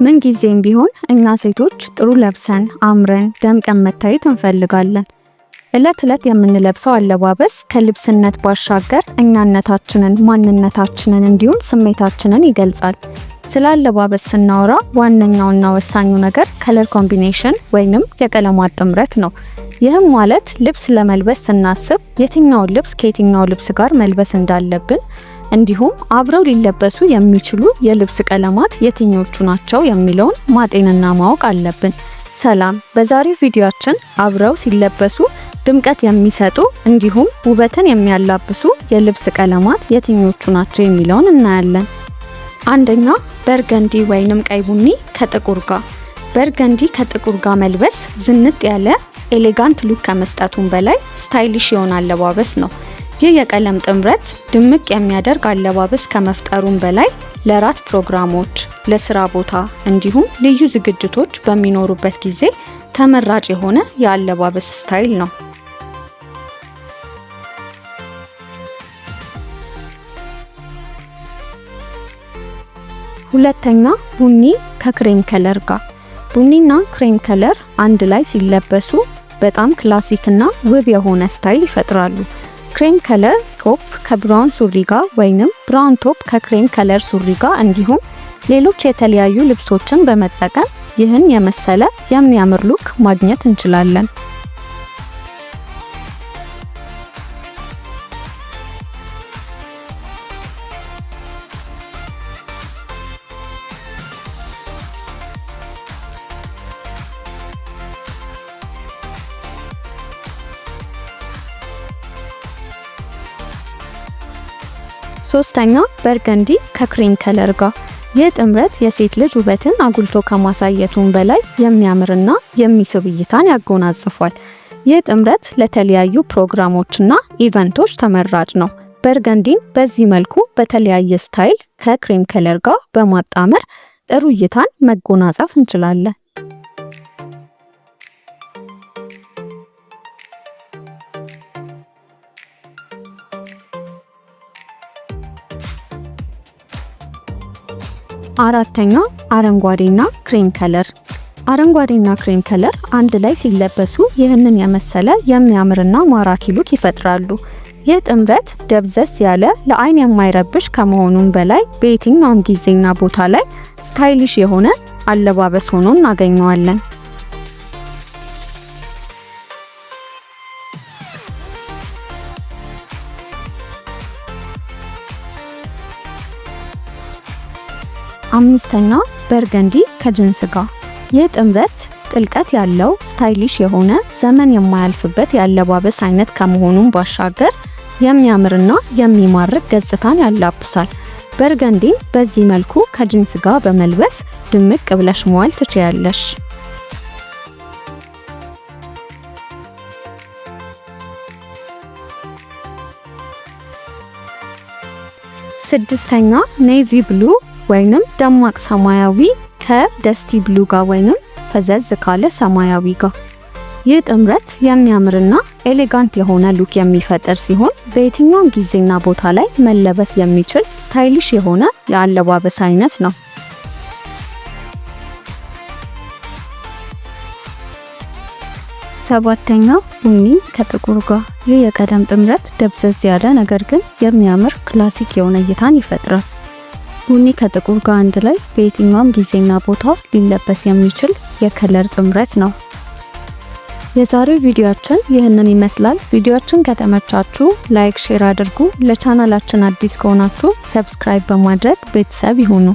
ምን ጊዜም ቢሆን እኛ ሴቶች ጥሩ ለብሰን አምረን ደምቀን መታየት እንፈልጋለን። እለት እለት የምንለብሰው አለባበስ ከልብስነት ባሻገር እኛነታችንን፣ ማንነታችንን እንዲሁም ስሜታችንን ይገልጻል። ስለ አለባበስ ስናወራ ዋነኛውና ወሳኙ ነገር ከለር ኮምቢኔሽን ወይንም የቀለማት ጥምረት ነው። ይህም ማለት ልብስ ለመልበስ ስናስብ የትኛውን ልብስ ከየትኛው ልብስ ጋር መልበስ እንዳለብን እንዲሁም አብረው ሊለበሱ የሚችሉ የልብስ ቀለማት የትኞቹ ናቸው የሚለውን ማጤንና ማወቅ አለብን። ሰላም፣ በዛሬው ቪዲዮአችን አብረው ሲለበሱ ድምቀት የሚሰጡ እንዲሁም ውበትን የሚያላብሱ የልብስ ቀለማት የትኞቹ ናቸው የሚለውን እናያለን። አንደኛ፣ በርገንዲ ወይንም ቀይ ቡኒ ከጥቁር ጋር። በርገንዲ ከጥቁር ጋር መልበስ ዝንጥ ያለ ኤሌጋንት ሉክ ከመስጠቱም በላይ ስታይሊሽ የሆነ አለባበስ ነው። ይህ የቀለም ጥምረት ድምቅ የሚያደርግ አለባበስ ከመፍጠሩም በላይ ለራት ፕሮግራሞች፣ ለስራ ቦታ እንዲሁም ልዩ ዝግጅቶች በሚኖሩበት ጊዜ ተመራጭ የሆነ የአለባበስ ስታይል ነው። ሁለተኛ፣ ቡኒ ከክሬም ከለር ጋር። ቡኒና ክሬም ከለር አንድ ላይ ሲለበሱ በጣም ክላሲክ እና ውብ የሆነ ስታይል ይፈጥራሉ። ክሬም ከለር ቶፕ ከብራውን ሱሪ ጋር ወይንም ብራውን ቶፕ ከክሬም ከለር ሱሪ ጋር እንዲሁም ሌሎች የተለያዩ ልብሶችን በመጠቀም ይህን የመሰለ የሚያምር ሉክ ማግኘት እንችላለን። ሶስተኛ፣ በርገንዲ ከክሬም ከለር ጋር። ይህ ጥምረት የሴት ልጅ ውበትን አጉልቶ ከማሳየቱም በላይ የሚያምርና የሚስብ እይታን ያጎናጽፋል። ይህ ጥምረት ለተለያዩ ፕሮግራሞችና ኢቨንቶች ተመራጭ ነው። በርገንዲን በዚህ መልኩ በተለያየ ስታይል ከክሬም ከለር ጋር በማጣመር ጥሩ እይታን መጎናጸፍ እንችላለን። አራተኛ፣ አረንጓዴና ክሬም ከለር። አረንጓዴና ክሬም ከለር አንድ ላይ ሲለበሱ ይህንን የመሰለ የሚያምርና ማራኪ ሉክ ይፈጥራሉ። ይህ ጥምረት ደብዘዝ ያለ ለአይን የማይረብሽ ከመሆኑም በላይ በየትኛውም ጊዜና ቦታ ላይ ስታይሊሽ የሆነ አለባበስ ሆኖ እናገኘዋለን። አምስተኛ፣ በርገንዲ ከጅንስ ጋር። ይህ ጥምረት ጥልቀት ያለው ስታይሊሽ የሆነ ዘመን የማያልፍበት የአለባበስ አይነት ከመሆኑም ባሻገር የሚያምርና የሚማርክ ገጽታን ያላብሳል። በርገንዲን በዚህ መልኩ ከጅንስ ጋር በመልበስ ድምቅ ብለሽ መዋል ትችያለሽ። ስድስተኛ፣ ኔቪ ብሉ ወይንም ደማቅ ሰማያዊ ከደስቲ ብሉ ጋር ወይንም ፈዘዝ ካለ ሰማያዊ ጋር። ይህ ጥምረት የሚያምርና ኤሌጋንት የሆነ ሉክ የሚፈጥር ሲሆን በየትኛውም ጊዜና ቦታ ላይ መለበስ የሚችል ስታይሊሽ የሆነ የአለባበስ አይነት ነው። ሰባተኛ፣ ቡኒ ከጥቁር ጋር። ይህ የቀለም ጥምረት ደብዘዝ ያለ ነገር ግን የሚያምር ክላሲክ የሆነ እይታን ይፈጥራል። ቡኒ ከጥቁር ጋር አንድ ላይ በየትኛውም ጊዜና ቦታ ሊለበስ የሚችል የከለር ጥምረት ነው። የዛሬው ቪዲዮአችን ይህንን ይመስላል። ቪዲዮአችን ከተመቻችሁ ላይክ፣ ሼር አድርጉ። ለቻናላችን አዲስ ከሆናችሁ ሰብስክራይብ በማድረግ ቤተሰብ ይሁኑ።